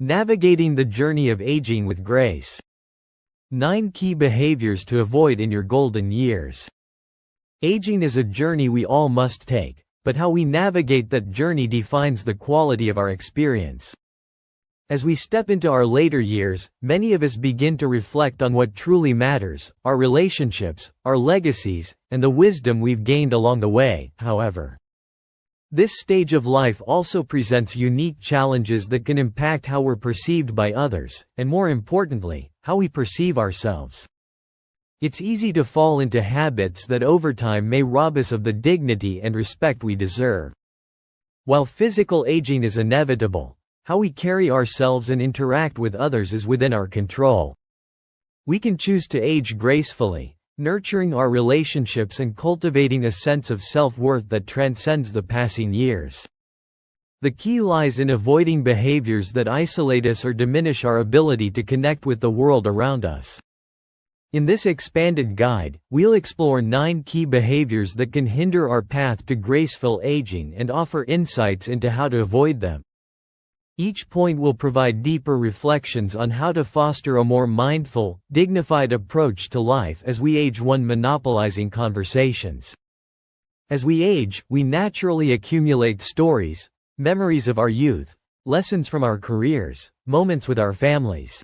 Navigating the journey of aging with grace. 9 key behaviors to avoid in your golden years. Aging is a journey we all must take, but how we navigate that journey defines the quality of our experience. As we step into our later years, many of us begin to reflect on what truly matters, our relationships, our legacies, and the wisdom we've gained along the way. However, this stage of life also presents unique challenges that can impact how we're perceived by others, and more importantly, how we perceive ourselves. It's easy to fall into habits that over time may rob us of the dignity and respect we deserve. While physical aging is inevitable, how we carry ourselves and interact with others is within our control. We can choose to age gracefully, nurturing our relationships and cultivating a sense of self-worth that transcends the passing years. The key lies in avoiding behaviors that isolate us or diminish our ability to connect with the world around us. In this expanded guide, we'll explore 9 key behaviors that can hinder our path to graceful aging and offer insights into how to avoid them. Each point will provide deeper reflections on how to foster a more mindful, dignified approach to life as we age, one monopolizing conversations. As we age, we naturally accumulate stories, memories of our youth, lessons from our careers, moments with our families.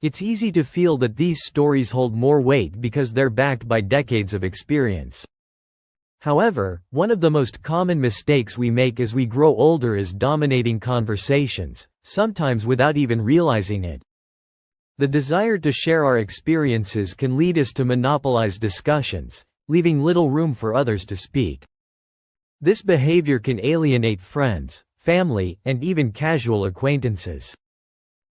It's easy to feel that these stories hold more weight because they're backed by decades of experience. However, one of the most common mistakes we make as we grow older is dominating conversations, sometimes without even realizing it. The desire to share our experiences can lead us to monopolize discussions, leaving little room for others to speak. This behavior can alienate friends, family, and even casual acquaintances.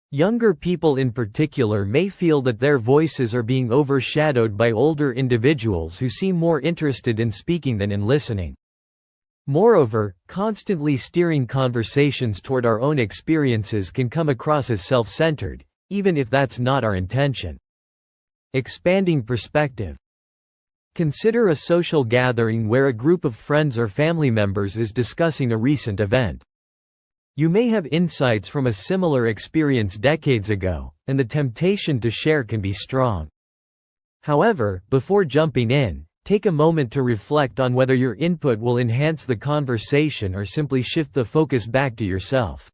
Younger people in particular may feel that their voices are being overshadowed by older individuals who seem more interested in speaking than in listening. Moreover, constantly steering conversations toward our own experiences can come across as self-centered, even if that's not our intention. Expanding perspective. Consider a social gathering where a group of friends or family members is discussing a recent event. You may have insights from a similar experience decades ago, and the temptation to share can be strong. However, before jumping in, take a moment to reflect on whether your input will enhance the conversation or simply shift the focus back to yourself.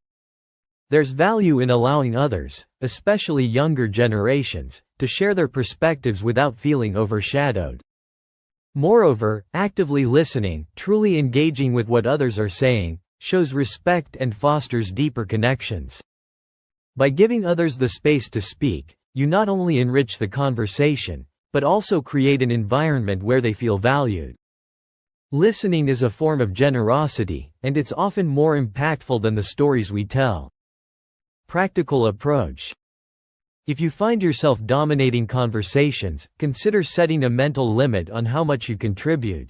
There's value in allowing others, especially younger generations, to share their perspectives without feeling overshadowed. Moreover, actively listening, truly engaging with what others are saying, shows respect and fosters deeper connections. By giving others the space to speak, you not only enrich the conversation, but also create an environment where they feel valued. Listening is a form of generosity, and it's often more impactful than the stories we tell. Practical approach. If you find yourself dominating conversations, consider setting a mental limit on how much you contribute.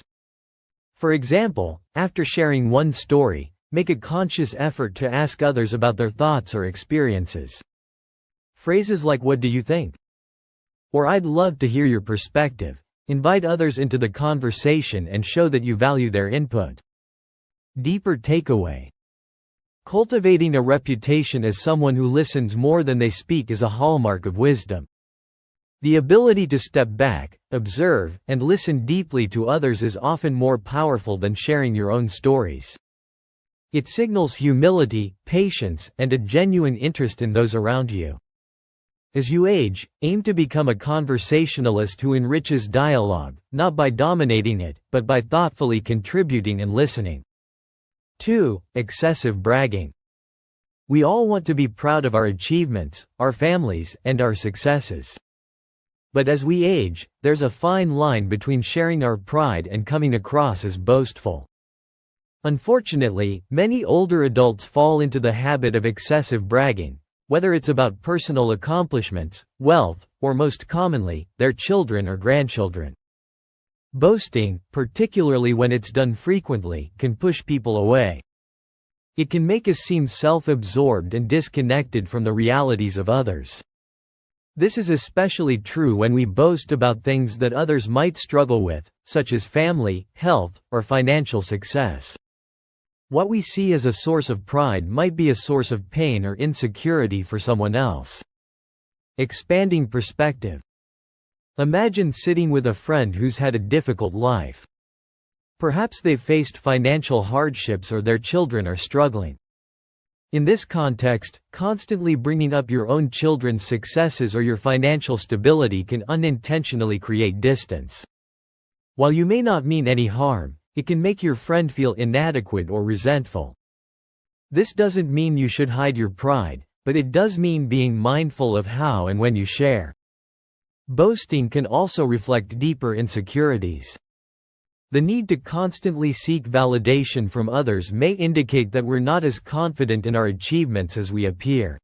For example, after sharing one story, make a conscious effort to ask others about their thoughts or experiences. Phrases like "What do you think?" or "I'd love to hear your perspective" invite others into the conversation and show that you value their input. Deeper takeaway. Cultivating a reputation as someone who listens more than they speak is a hallmark of wisdom. The ability to step back, observe, and listen deeply to others is often more powerful than sharing your own stories. It signals humility, patience, and a genuine interest in those around you. As you age, aim to become a conversationalist who enriches dialogue, not by dominating it, but by thoughtfully contributing and listening. 2. Excessive bragging. We all want to be proud of our achievements, our families, and our successes. But as we age, there's a fine line between sharing our pride and coming across as boastful. Unfortunately, many older adults fall into the habit of excessive bragging, whether it's about personal accomplishments, wealth, or most commonly, their children or grandchildren. Boasting, particularly when it's done frequently, can push people away. It can make us seem self-absorbed and disconnected from the realities of others. This is especially true when we boast about things that others might struggle with, such as family, health, or financial success. What we see as a source of pride might be a source of pain or insecurity for someone else. Expanding perspective. Imagine sitting with a friend who's had a difficult life. Perhaps they've faced financial hardships or their children are struggling. In this context, constantly bringing up your own children's successes or your financial stability can unintentionally create distance. While you may not mean any harm, it can make your friend feel inadequate or resentful. This doesn't mean you should hide your pride, but it does mean being mindful of how and when you share. Boasting can also reflect deeper insecurities. The need to constantly seek validation from others may indicate that we're not as confident in our achievements as we appear.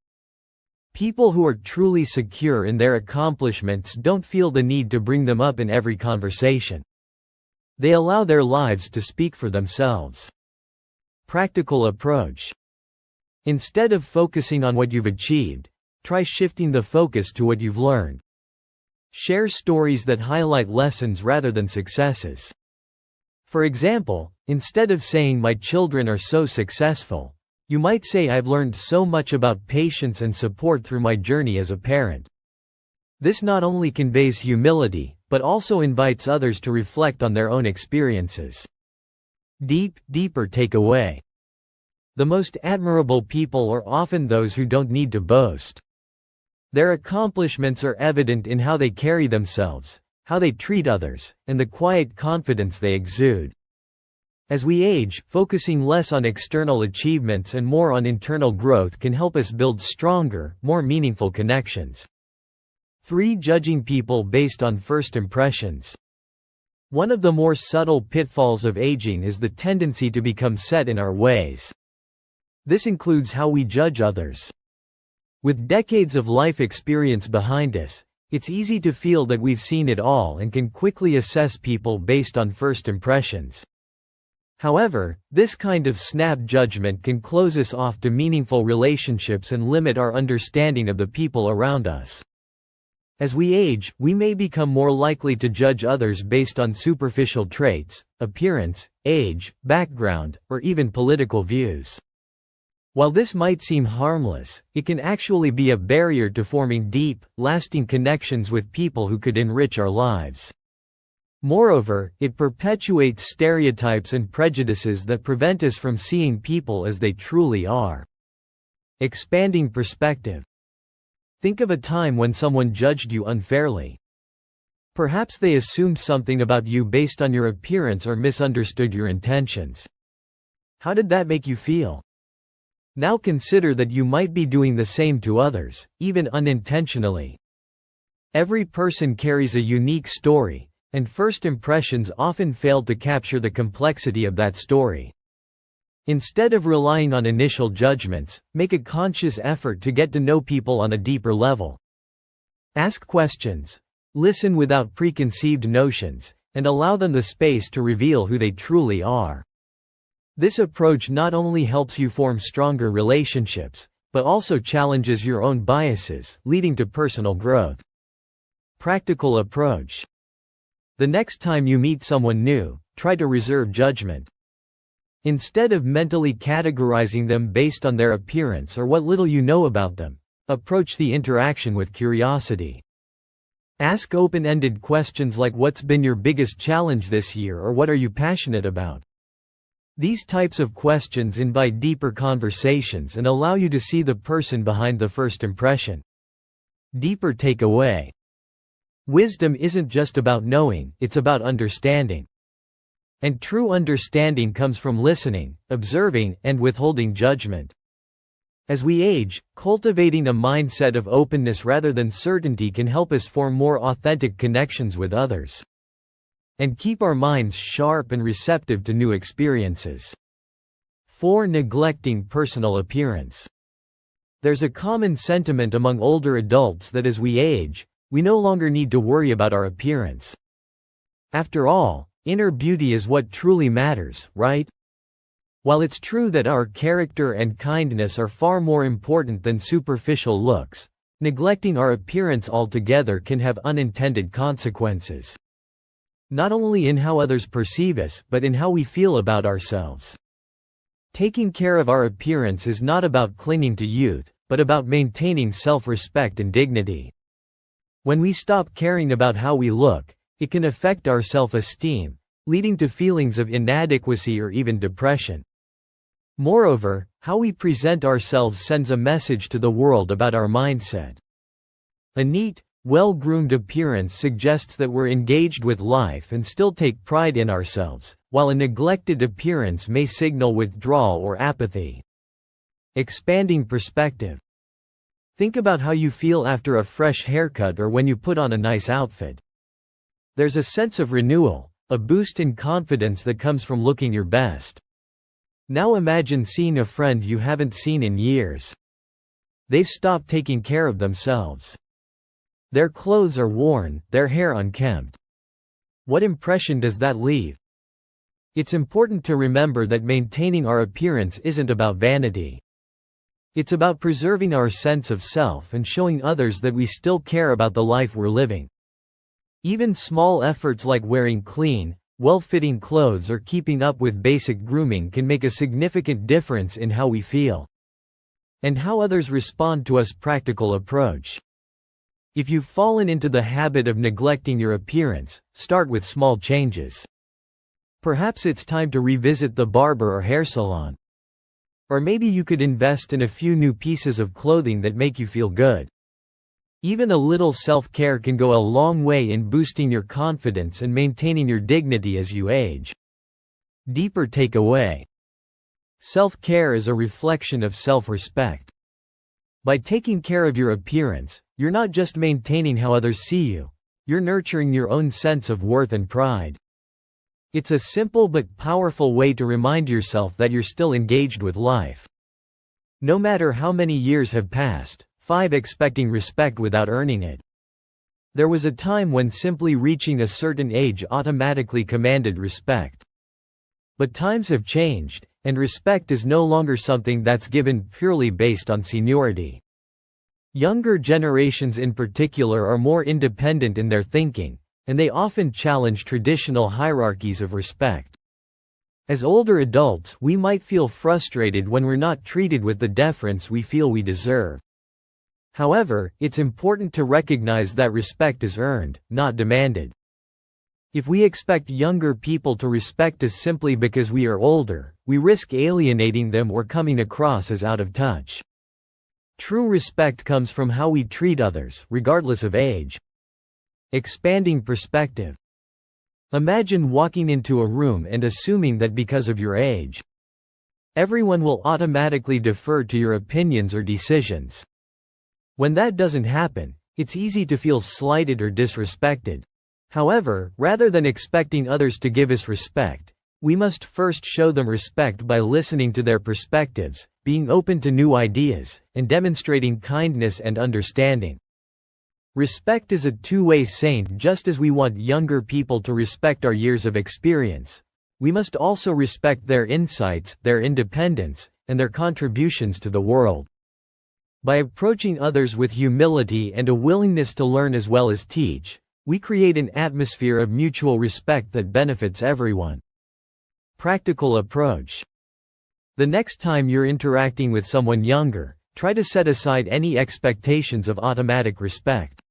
People who are truly secure in their accomplishments don't feel the need to bring them up in every conversation. They allow their lives to speak for themselves. Practical approach. Instead of focusing on what you've achieved, try shifting the focus to what you've learned. Share stories that highlight lessons rather than successes. For example, instead of saying "my children are so successful," you might say "I've learned so much about patience and support through my journey as a parent." This not only conveys humility, but also invites others to reflect on their own experiences. Deeper takeaway. The most admirable people are often those who don't need to boast. Their accomplishments are evident in how they carry themselves, how they treat others, and the quiet confidence they exude. As we age, focusing less on external achievements and more on internal growth can help us build stronger, more meaningful connections. 3. Judging people based on first impressions. One of the more subtle pitfalls of aging is the tendency to become set in our ways. This includes how we judge others. With decades of life experience behind us, it's easy to feel that we've seen it all and can quickly assess people based on first impressions. However, this kind of snap judgment can close us off to meaningful relationships and limit our understanding of the people around us. As we age, we may become more likely to judge others based on superficial traits, appearance, age, background, or even political views. While this might seem harmless, it can actually be a barrier to forming deep, lasting connections with people who could enrich our lives. Moreover, it perpetuates stereotypes and prejudices that prevent us from seeing people as they truly are. Expanding perspective. Think of a time when someone judged you unfairly. Perhaps they assumed something about you based on your appearance or misunderstood your intentions. How did that make you feel? Now consider that you might be doing the same to others, even unintentionally. Every person carries a unique story, and first impressions often fail to capture the complexity of that story. Instead of relying on initial judgments, make a conscious effort to get to know people on a deeper level. Ask questions, listen without preconceived notions, and allow them the space to reveal who they truly are. This approach not only helps you form stronger relationships, but also challenges your own biases, leading to personal growth. Practical approach. The next time you meet someone new, try to reserve judgment. Instead of mentally categorizing them based on their appearance or what little you know about them, approach the interaction with curiosity. Ask open-ended questions like "What's been your biggest challenge this year?" or "What are you passionate about?" These types of questions invite deeper conversations and allow you to see the person behind the first impression. Deeper takeaway. Wisdom isn't just about knowing, it's about understanding. And true understanding comes from listening, observing, and withholding judgment. As we age, cultivating a mindset of openness rather than certainty can help us form more authentic connections with others. And keep our minds sharp and receptive to new experiences. 4. Neglecting personal appearance. There's a common sentiment among older adults that as we age, we no longer need to worry about our appearance. After all, inner beauty is what truly matters, right? While it's true that our character and kindness are far more important than superficial looks, neglecting our appearance altogether can have unintended consequences. Not only in how others perceive us, but in how we feel about ourselves. Taking care of our appearance is not about clinging to youth, but about maintaining self-respect and dignity. When we stop caring about how we look, it can affect our self-esteem, leading to feelings of inadequacy or even depression. Moreover, how we present ourselves sends a message to the world about our mindset. A neat, well-groomed appearance suggests that we're engaged with life and still take pride in ourselves, while a neglected appearance may signal withdrawal or apathy. Expanding perspective. Think about how you feel after a fresh haircut or when you put on a nice outfit. There's a sense of renewal, a boost in confidence that comes from looking your best. Now imagine seeing a friend you haven't seen in years. They've stopped taking care of themselves. Their clothes are worn, their hair unkempt. What impression does that leave? It's important to remember that maintaining our appearance isn't about vanity. It's about preserving our sense of self and showing others that we still care about the life we're living. Even small efforts like wearing clean, well-fitting clothes or keeping up with basic grooming can make a significant difference in how we feel and how others respond to us. Practical approach. If you've fallen into the habit of neglecting your appearance, start with small changes. Perhaps it's time to revisit the barber or hair salon. Or maybe you could invest in a few new pieces of clothing that make you feel good. Even a little self-care can go a long way in boosting your confidence and maintaining your dignity as you age. Deeper takeaway. Self-care is a reflection of self-respect. By taking care of your appearance, you're not just maintaining how others see you, you're nurturing your own sense of worth and pride. It's a simple but powerful way to remind yourself that you're still engaged with life. No matter how many years have passed. 5. Expecting respect without earning it. There was a time when simply reaching a certain age automatically commanded respect. But times have changed, and respect is no longer something that's given purely based on seniority. Younger generations in particular are more independent in their thinking, and they often challenge traditional hierarchies of respect. As older adults, we might feel frustrated when we're not treated with the deference we feel we deserve. However, it's important to recognize that respect is earned, not demanded. If we expect younger people to respect us simply because we are older, we risk alienating them or coming across as out of touch. True respect comes from how we treat others, regardless of age. Expanding perspective. Imagine walking into a room and assuming that because of your age, everyone will automatically defer to your opinions or decisions. When that doesn't happen, it's easy to feel slighted or disrespected. However, rather than expecting others to give us respect, we must first show them respect by listening to their perspectives, being open to new ideas, and demonstrating kindness and understanding. Respect is a two-way street. Just as we want younger people to respect our years of experience, we must also respect their insights, their independence, and their contributions to the world. By approaching others with humility and a willingness to learn as well as teach, we create an atmosphere of mutual respect that benefits everyone. Practical approach. The next time you're interacting with someone younger, try to set aside any expectations of automatic respect.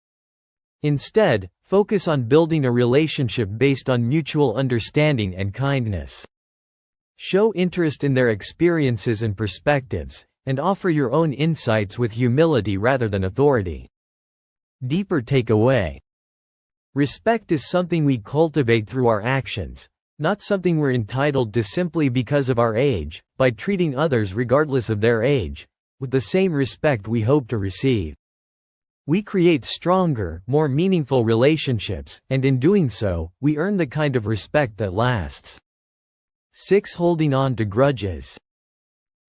Instead, focus on building a relationship based on mutual understanding and kindness. Show interest in their experiences and perspectives, and offer your own insights with humility rather than authority. Deeper takeaway. Respect is something we cultivate through our actions, not something we're entitled to simply because of our age. By treating others regardless of their age, with the same respect we hope to receive, we create stronger, more meaningful relationships, and in doing so, we earn the kind of respect that lasts. 6. Holding on to grudges.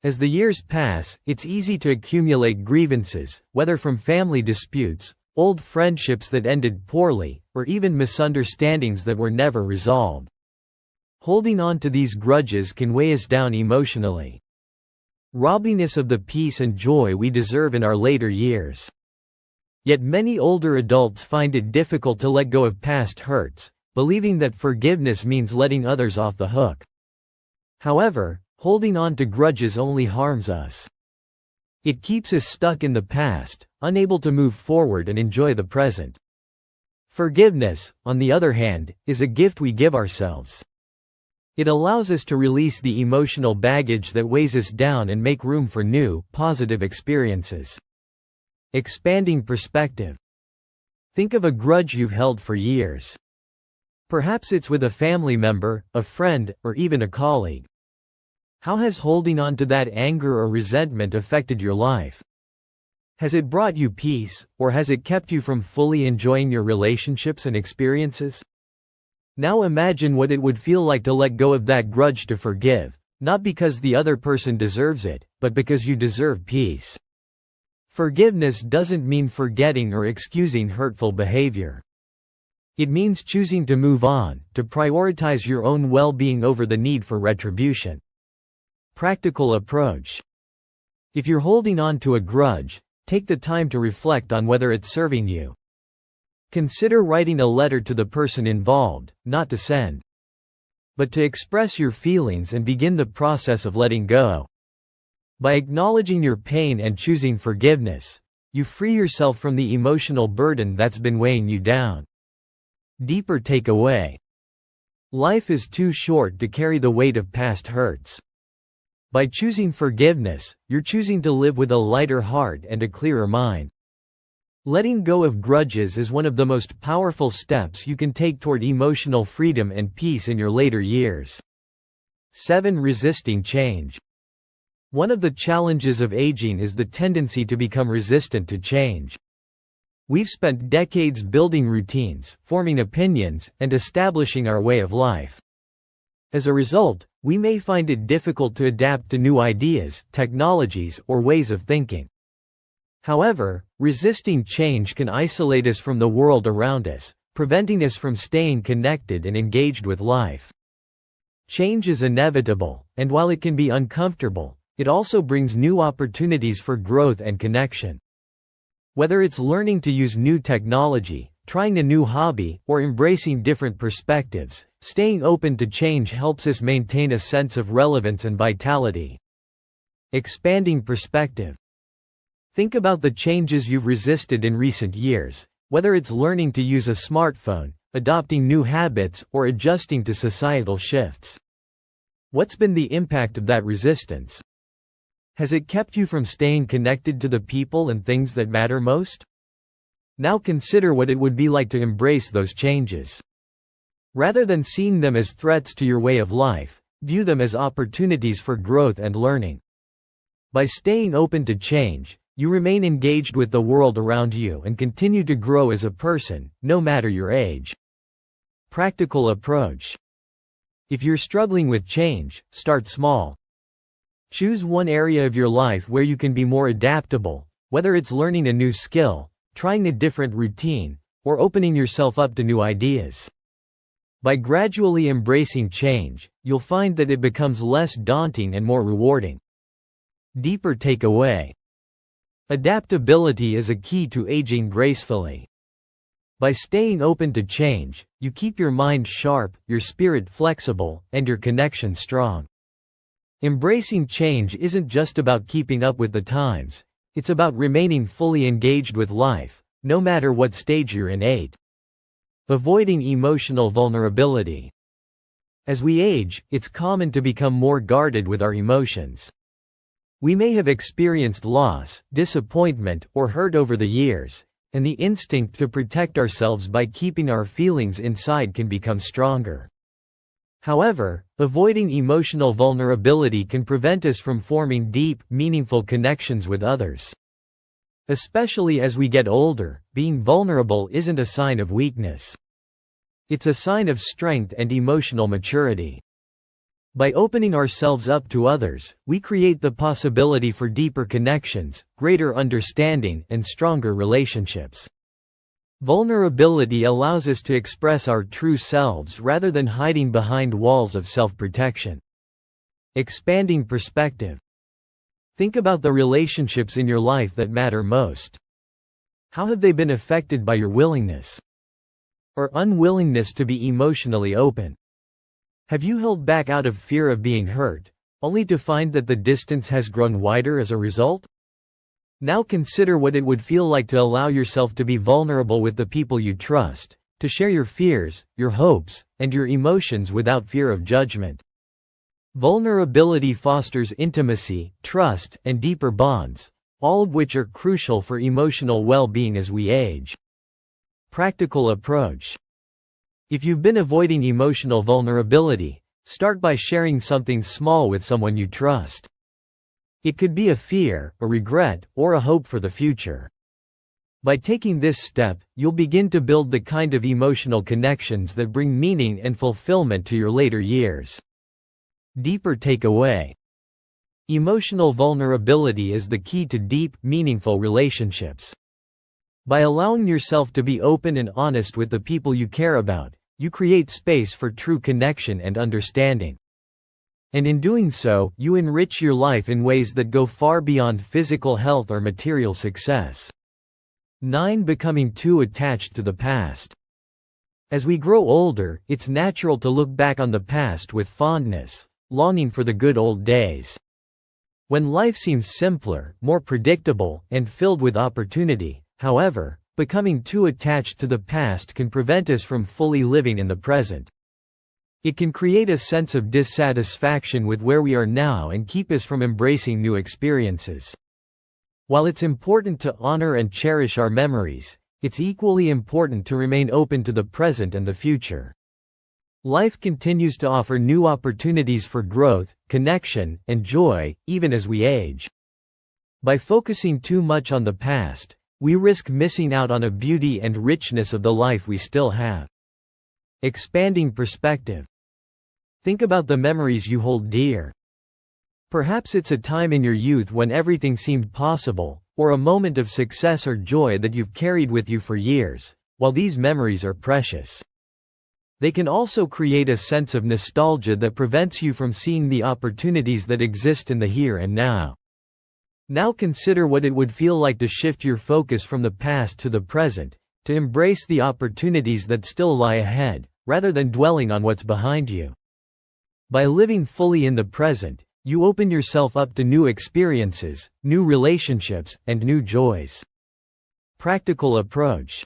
As the years pass, it's easy to accumulate grievances, whether from family disputes, old friendships that ended poorly, or even misunderstandings that were never resolved. Holding on to these grudges can weigh us down emotionally, robbing us of the peace and joy we deserve in our later years. Yet many older adults find it difficult to let go of past hurts, believing that forgiveness means letting others off the hook. However, Holding on to grudges only harms us. It keeps us stuck in the past, unable to move forward and enjoy the present. Forgiveness, on the other hand, is a gift we give ourselves. It allows us to release the emotional baggage that weighs us down and make room for new, positive experiences. Expanding perspective. Think of a grudge you've held for years. Perhaps it's with a family member, a friend, or even a colleague. How has holding on to that anger or resentment affected your life? Has it brought you peace, or has it kept you from fully enjoying your relationships and experiences? Now imagine what it would feel like to let go of that grudge, to forgive, not because the other person deserves it, but because you deserve peace. Forgiveness doesn't mean forgetting or excusing hurtful behavior. It means choosing to move on, to prioritize your own well-being over the need for retribution. Practical approach. If you're holding on to a grudge, take the time to reflect on whether it's serving you. Consider writing a letter to the person involved, not to send, but to express your feelings and begin the process of letting go. By acknowledging your pain and choosing forgiveness, you free yourself from the emotional burden that's been weighing you down. Deeper takeaway. Life is too short to carry the weight of past hurts. By choosing forgiveness, you're choosing to live with a lighter heart and a clearer mind. Letting go of grudges is one of the most powerful steps you can take toward emotional freedom and peace in your later years. 7. Resisting change. One of the challenges of aging is the tendency to become resistant to change. We've spent decades building routines, forming opinions, and establishing our way of life. As a result, we may find it difficult to adapt to new ideas, technologies, or ways of thinking. However, resisting change can isolate us from the world around us, preventing us from staying connected and engaged with life. Change is inevitable, and while it can be uncomfortable, it also brings new opportunities for growth and connection. Whether it's learning to use new technology, trying a new hobby, or embracing different perspectives, staying open to change helps us maintain a sense of relevance and vitality. Expanding perspective. Think about the changes you've resisted in recent years, whether it's learning to use a smartphone, adopting new habits, or adjusting to societal shifts. What's been the impact of that resistance? Has it kept you from staying connected to the people and things that matter most? Now consider what it would be like to embrace those changes. Rather than seeing them as threats to your way of life, view them as opportunities for growth and learning. By staying open to change, you remain engaged with the world around you and continue to grow as a person, no matter your age. Practical approach. If you're struggling with change, start small. Choose one area of your life where you can be more adaptable, whether it's learning a new skill, trying a different routine, or opening yourself up to new ideas. By gradually embracing change, you'll find that it becomes less daunting and more rewarding. Deeper takeaway. Adaptability is a key to aging gracefully. By staying open to change, you keep your mind sharp, your spirit flexible, and your connection strong. Embracing change isn't just about keeping up with the times, it's about remaining fully engaged with life, no matter what stage you're in. 8. Avoiding emotional vulnerability. As we age, it's common to become more guarded with our emotions. We may have experienced loss, disappointment, or hurt over the years, and the instinct to protect ourselves by keeping our feelings inside can become stronger. However, avoiding emotional vulnerability can prevent us from forming deep, meaningful connections with others. Especially as we get older, being vulnerable isn't a sign of weakness. It's a sign of strength and emotional maturity. By opening ourselves up to others, we create the possibility for deeper connections, greater understanding, and stronger relationships. Vulnerability allows us to express our true selves rather than hiding behind walls of self-protection. Expanding perspective. Think about the relationships in your life that matter most. How have they been affected by your willingness or unwillingness to be emotionally open? Have you held back out of fear of being hurt, only to find that the distance has grown wider as a result? Now consider what it would feel like to allow yourself to be vulnerable with the people you trust, to share your fears, your hopes, and your emotions without fear of judgment. Vulnerability fosters intimacy, trust, and deeper bonds, all of which are crucial for emotional well-being as we age. Practical approach. If you've been avoiding emotional vulnerability, start by sharing something small with someone you trust. It could be a fear, a regret, or a hope for the future. By taking this step, you'll begin to build the kind of emotional connections that bring meaning and fulfillment to your later years. Deeper takeaway. Emotional vulnerability is the key to deep, meaningful relationships. By allowing yourself to be open and honest with the people you care about, you create space for true connection and understanding. And in doing so, you enrich your life in ways that go far beyond physical health or material success. 9. Becoming too attached to the past. As we grow older, it's natural to look back on the past with fondness, longing for the good old days. When life seems simpler, more predictable, and filled with opportunity, however, becoming too attached to the past can prevent us from fully living in the present. It can create a sense of dissatisfaction with where we are now and keep us from embracing new experiences. While it's important to honor and cherish our memories, it's equally important to remain open to the present and the future. Life continues to offer new opportunities for growth, connection, and joy, even as we age. By focusing too much on the past, we risk missing out on the beauty and richness of the life we still have. Expanding perspective. Think about the memories you hold dear. Perhaps it's a time in your youth when everything seemed possible, or a moment of success or joy that you've carried with you for years. While these memories are precious, they can also create a sense of nostalgia that prevents you from seeing the opportunities that exist in the here and now. Now consider what it would feel like to shift your focus from the past to the present, to embrace the opportunities that still lie ahead, rather than dwelling on what's behind you. By living fully in the present, you open yourself up to new experiences, new relationships, and new joys. Practical approach.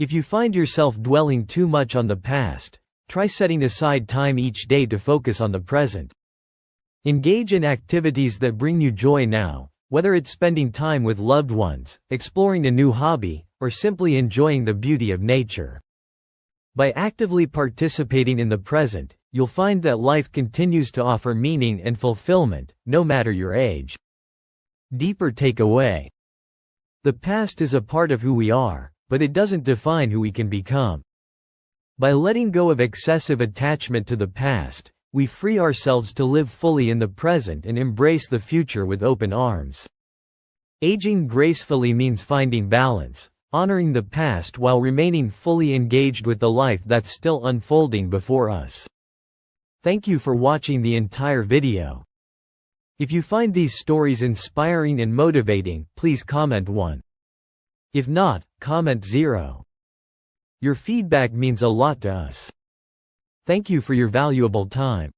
If you find yourself dwelling too much on the past, try setting aside time each day to focus on the present. Engage in activities that bring you joy now, whether it's spending time with loved ones, exploring a new hobby, or simply enjoying the beauty of nature. By actively participating in the present, you'll find that life continues to offer meaning and fulfillment, no matter your age. Deeper takeaway. The past is a part of who we are, but it doesn't define who we can become. By letting go of excessive attachment to the past, we free ourselves to live fully in the present and embrace the future with open arms. Aging gracefully means finding balance, honoring the past while remaining fully engaged with the life that's still unfolding before us. Thank you for watching the entire video. If you find these stories inspiring and motivating, please comment 1. If not, comment 0. Your feedback means a lot to us. Thank you for your valuable time.